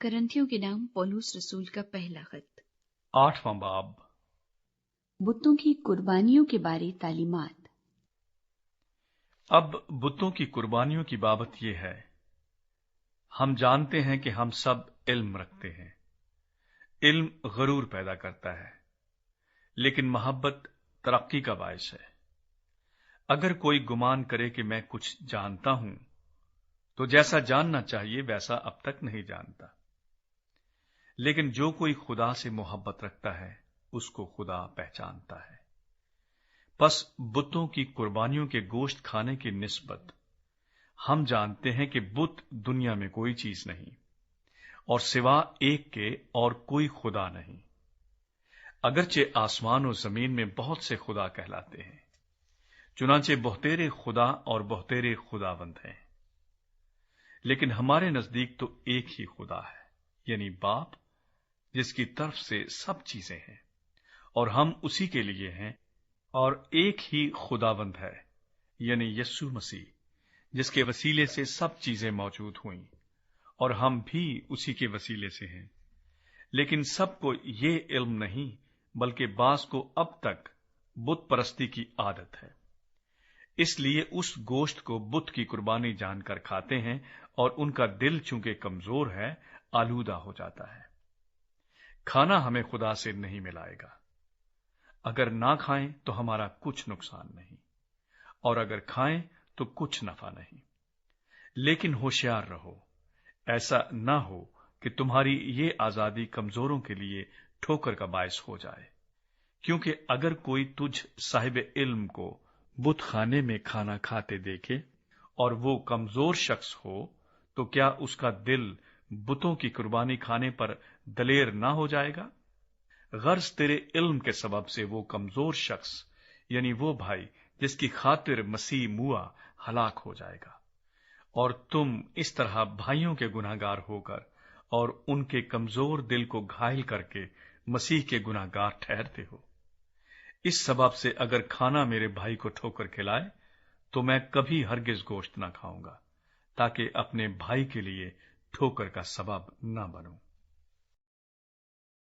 करंथियों के नाम पौलुस रसूल का पहला खत। 8वां बाब। बुतों की कुर्बानियों के बारे तालीमात। अब बुतों की कुर्बानियों की बाबत यह है, हम जानते हैं कि हम सब इल्म रखते हैं। इल्म गरूर पैदा करता है, लेकिन मोहब्बत तरक्की का बायस है। अगर कोई गुमान करे कि मैं कुछ जानता हूं, तो जैसा जानना चाहिए वैसा अब तक नहीं जानता। लेकिन जो कोई खुदा से मोहब्बत रखता है, उसको खुदा पहचानता है। बस बुतों की कुर्बानियों के गोश्त खाने की निस्बत हम जानते हैं कि बुत दुनिया में कोई चीज नहीं, और सिवा एक के और कोई खुदा नहीं। अगरचे आसमान और जमीन में बहुत से खुदा कहलाते हैं, चुनांचे बहुतेरे खुदा और बहुतेरे खुदावंद हैं, लेकिन हमारे नजदीक तो एक ही खुदा है, यानी बाप, जिसकी तरफ से सब चीजें हैं, और हम उसी के लिए हैं। और एक ही खुदावंद है, यानी यीशु मसीह, जिसके वसीले से सब चीजें मौजूद हुई, और हम भी उसी के वसीले से हैं। लेकिन सबको ये इल्म नहीं, बल्कि बास को अब तक बुत परस्ती की आदत है, इसलिए उस गोश्त को बुत की कुर्बानी जानकर खाते हैं, और उनका दिल चूंकि कमजोर है, आलूदा हो जाता है। खाना हमें खुदा से नहीं मिलाएगा। अगर ना खाएं तो हमारा कुछ नुकसान नहीं, और अगर खाएं तो कुछ नफा नहीं। लेकिन होशियार रहो, ऐसा ना हो कि तुम्हारी ये आजादी कमजोरों के लिए ठोकर का बायस हो जाए। क्योंकि अगर कोई तुझ साहिब इल्म को बुत खाने में खाना खाते देखे, और वो कमजोर शख्स हो, तो क्या उसका दिल बुतों की कुर्बानी खाने पर दलेर ना हो जाएगा? गर्ज तेरे इल्म के सबब से वो कमजोर शख्स, यानी वो भाई जिसकी खातिर मसीह मुआ, हलाक हो जाएगा। और तुम इस तरह भाइयों के गुनाहगार होकर और उनके कमजोर दिल को घायल करके मसीह के गुनाहगार ठहरते हो। इस सबब से अगर खाना मेरे भाई को ठोकर खिलाए, तो मैं कभी हरगिज गोश्त ना खाऊंगा, ताकि अपने भाई के लिए ठोकर का सबब ना बनूं।